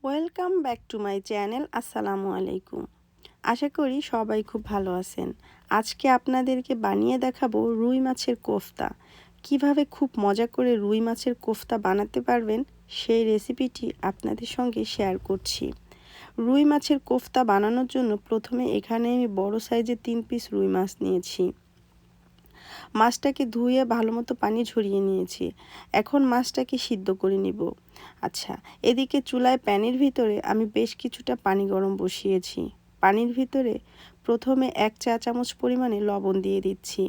Welcome back to my channel. আসসালামু আলাইকুম। আশা করি সবাই খুব ভালো আছেন। আজকে আপনাদেরকে বানিয়ে দেখাবো রুই মাছের কোফতা। কিভাবে খুব মজা করে রুই মাছের কোফতা বানাতে পারবেন সেই রেসিপিটি আপনাদের সঙ্গে শেয়ার করছি। রুই মাছের কোফতা বানানোর জন্য প্রথমে এখানে আমি বড় সাইজের 3 পিস রুই মাছ নিয়েছি। মাছটাকে ধুয়ে ভালো মতো পানি ঝরিয়ে নিয়েছি। এখন মাছটাকে সিদ্ধ করে নিব। আচ্ছা, এদিকে চুলায় প্যানের ভিতরে আমি বেশ কিছুটা পানি গরম বসিয়েছি। পানির ভিতরে প্রথমে 1 চা চামচ পরিমাণে লবণ দিয়ে দিচ্ছি।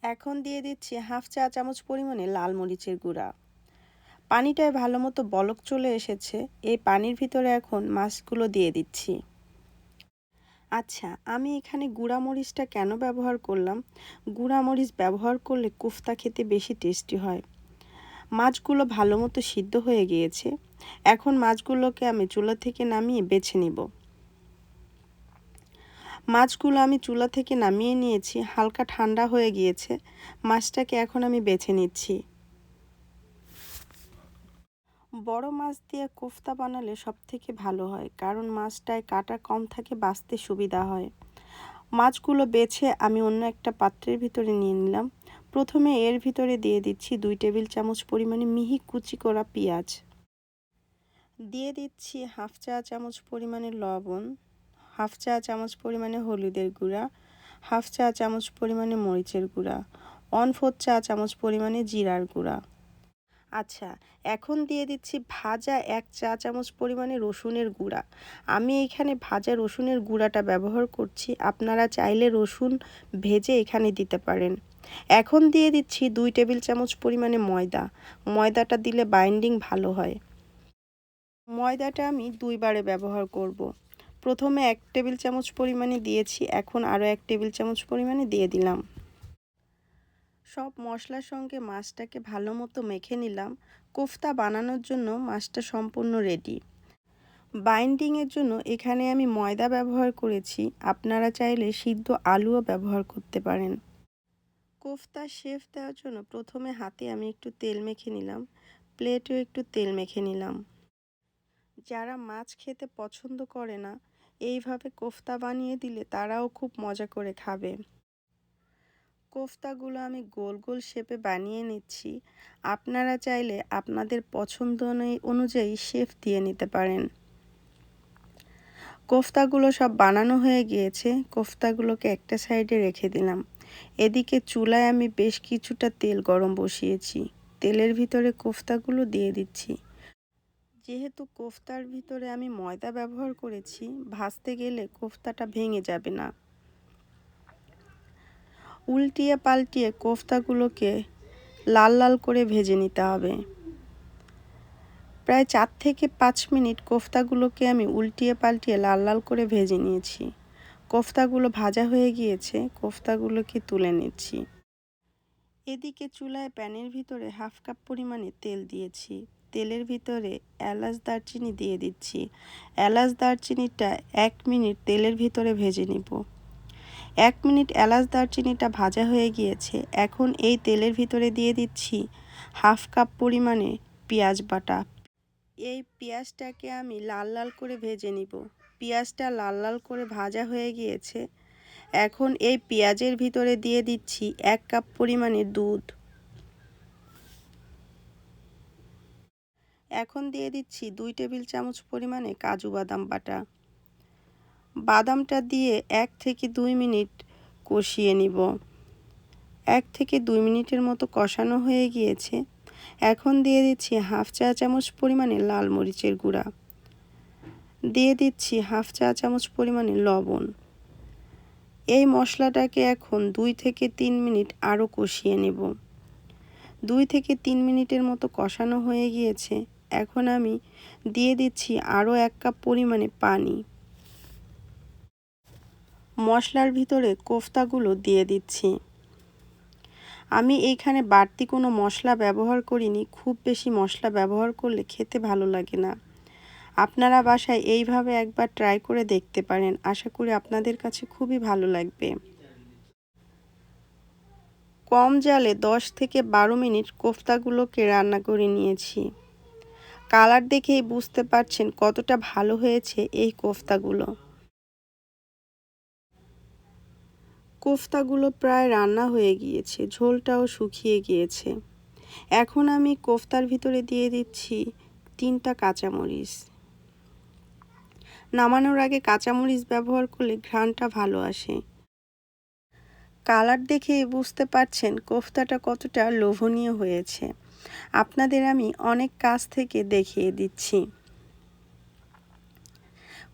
এখন দিয়ে দিচ্ছি হাফ চা চামচ পরিমাণে লাল মরিচের গুঁড়া। পানিটায় ভালো মতো বলক চলে এসেছে। এই পানির ভিতরে এখন মাছগুলো দিয়ে দিচ্ছি। আচ্ছা, আমি এখানে গুঁড়া মরিচটা কেন ব্যবহার করলাম? গুঁড়া মরিচ ব্যবহার করলে কোফতা খেতে বেশি টেস্টি হয়। মাছগুলো ভালো মতো সিদ্ধ হয়ে গিয়েছে। এখন মাছগুলোকে আমি চুলা থেকে নামিয়ে বেছে নিব। মাছগুলো আমি চুলা থেকে নামিয়ে নিয়েছি, হালকা ঠান্ডা হয়ে গিয়েছে। মাছটাকে এখন আমি বেছে নিচ্ছি। বড় মাছ দিয়ে কোফতা বানালে সবথেকে ভালো হয়, কারণ মাছটায় কাঁটা কম থাকে, বাছতে সুবিধা হয়। মাছগুলো বেছে আমি অন্য একটা পাত্রের ভিতরে নিয়ে নিলাম। প্রথমে এর ভিতরে দিয়ে দিচ্ছি 2 টেবিল চামচ পরিমাণে মিহি কুচি করা পেঁয়াজ। দিয়ে দিচ্ছি হাফ চা চামচ পরিমাণে লবণ, হাফ চা চামচ পরিমাণে হলুদের গুঁড়া, হাফ চা চামচ পরিমাণে মরিচের গুঁড়া, 1/4 চা চামচ পরিমাণে জিরার গুঁড়া। আচ্ছা, এখন দিয়ে দিচ্ছি ভাজা 1 চা চামচ পরিমাণে রসুনের গুঁড়া। আমি এখানে ভাজা রসুনের গুঁড়াটা ব্যবহার করছি, আপনারা চাইলে রসুন ভেজে এখানে দিতে পারেন। এখন দিয়ে দিচ্ছি 2 টেবিল চামচ পরিমাণে ময়দা। ময়দাটা দিলে বাইন্ডিং ভালো হয়। ময়দাটা আমি 2 বারে ব্যবহার করব। প্রথমে 1 টেবিল চামচ পরিমাণে দিয়েছি, এখন আরও 1 টেবিল চামচ পরিমাণে দিয়ে দিলাম। সব মশলার সঙ্গে মাছটাকে ভালো মতো মেখে নিলাম। কোফতা বানানোর জন্য মাছটা সম্পূর্ণ রেডি। বাইন্ডিংয়ের জন্য এখানে আমি ময়দা ব্যবহার করেছি, আপনারা চাইলে সিদ্ধ আলুও ব্যবহার করতে পারেন। কোফতা শেপ দেওয়ার জন্য প্রথমে হাতে আমি একটু তেল মেখে নিলাম, প্লেটেও একটু তেল মেখে নিলাম। যারা মাছ খেতে পছন্দ করে না, এইভাবে কোফতা বানিয়ে দিলে তারাও খুব মজা করে খাবে। কোফতাগুলো আমি গোল গোল শেপে বানিয়ে নিচ্ছি। আপনারা চাইলে আপনাদের পছন্দ অনুযায়ী শেপ দিয়ে নিতে পারেন। কোফতাগুলো সব বানানো হয়ে গিয়েছে। কোফতাগুলোকে একটা সাইডে রেখে দিলাম। এদিকে চুলায় আমি বেশ কিছুটা তেল গরম বসিয়েছি। তেলের ভিতরে কোফতাগুলো দিয়ে দিচ্ছি। যেহেতু কোফতার ভিতরে আমি ময়দা ব্যবহার করেছি, ভাজতে গেলে কোফতাটা ভেঙে যাবে না। উল্টিয়ে পাল্টিয়ে কোফতাগুলোকে লাল লাল করে ভেজে নিতে হবে। প্রায় 4 থেকে 5 মিনিট কোফতাগুলোকে আমি উল্টিয়ে পাল্টিয়ে লাল লাল করে ভেজে নিয়েছি। কোফতাগুলো ভাজা হয়ে গিয়েছে, কোফতাগুলোকে তুলে নিচ্ছি। এদিকে চুলায় প্যানের ভিতরে হাফ কাপ পরিমাণে তেল দিয়েছি। তেলের ভিতরে এলাচ দারচিনি দিয়ে দিচ্ছি। এলাচ দারচিনিটা 1 মিনিট তেলের ভিতরে ভেজে নিব। 1 মিনিট এলাচ দারচিনিটা ভাজা হয়ে গিয়েছে। এখন এই তেলের ভিতরে দিয়ে দিচ্ছি হাফ কাপ পরিমাণে পেঁয়াজ বাটা। এই পেঁয়াজটাকে আমি লাল লাল করে ভেজে নিব। পেঁয়াজটা লাল লাল করে ভাজা হয়ে গিয়েছে। এখন এই পেঁয়াজের ভিতরে দিয়ে দিচ্ছি 1 কাপ পরিমাণে দুধ। এখন দিয়ে দিচ্ছি 2 টেবিল চামচ পরিমাণে কাজু বাদাম বাটা। বাদামটা দিয়ে 1 থেকে 2 মিনিট কষিয়ে নিব। 1 থেকে 2 মিনিটের মতো কষানো হয়ে গিয়েছে। এখন দিয়ে দিচ্ছি হাফ চা চামচ পরিমাণে লাল মরিচের গুঁড়া। দিয়ে দিচ্ছি হাফ চা চামচ পরিমাণে লবণ। এই মশলাটাকে এখন 2 থেকে 3 মিনিট আরও কষিয়ে নেব। 2 থেকে 3 মিনিটের মতো কষানো হয়ে গিয়েছে। এখন আমি দিয়ে দিচ্ছি আরও 1 কাপ পরিমাণে পানি। মশলার ভিতরে কোফতাগুলো দিয়ে দিচ্ছি। আমি এইখানে বাড়তি কোনো মশলা ব্যবহার করিনি, খুব বেশি মশলা ব্যবহার করলে খেতে ভালো লাগে না। আপনারা বাসায় এইভাবে একবার ট্রাই করে দেখতে পারেন, আশা করি আপনাদের কাছে খুবই ভালো লাগবে। কম জালে 10 থেকে 12 মিনিট কোফতাগুলোকে রান্না করে নিয়েছি। কালার দেখেই বুঝতে পারছেন কতটা ভালো হয়েছে এই কোফতাগুলো। কোফতাগুলো প্রায় রান্না হয়ে গিয়েছে, ঝোলটাও শুকিয়ে গিয়েছে। এখন আমি কোফতার ভিতরে দিয়ে দিচ্ছি 3টা কাঁচামরিচ। নামানোর আগে কাঁচামরিচ ব্যবহার করলে ঘ্রাণটা ভালো আসে। কালার দেখে বুঝতে পারছেন কোফতাটা কতটা লোভনীয় হয়েছে। আপনাদের আমি অনেক কাছ থেকে দেখিয়ে দিচ্ছি।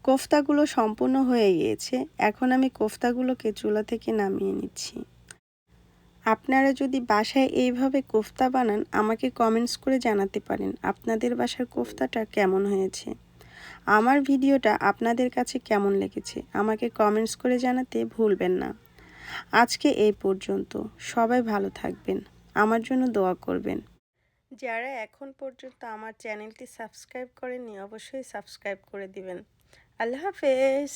কোফতাগুলো সম্পূর্ণ হয়ে গিয়েছে। এখন আমি কোফতাগুলোকে চুলা থেকে নামিয়ে নিচ্ছি। আপনারা যদি বাসায় এইভাবে কোফতা বানান আমাকে কমেন্টস করে জানাতে পারেন আপনাদের বাসার কোফতাটা কেমন হয়েছে। আমার ভিডিওটা আপনাদের কাছে কেমন লেগেছে আমাকে কমেন্টস করে জানাতে ভুলবেন না। আজকে এই পর্যন্ত। সবাই ভালো থাকবেন, আমার জন্য দোয়া করবেন। যারা এখন পর্যন্ত আমার চ্যানেলটি সাবস্ক্রাইব করেননি অবশ্যই সাবস্ক্রাইব করে দিবেন। আল্লাহ হাফেজ।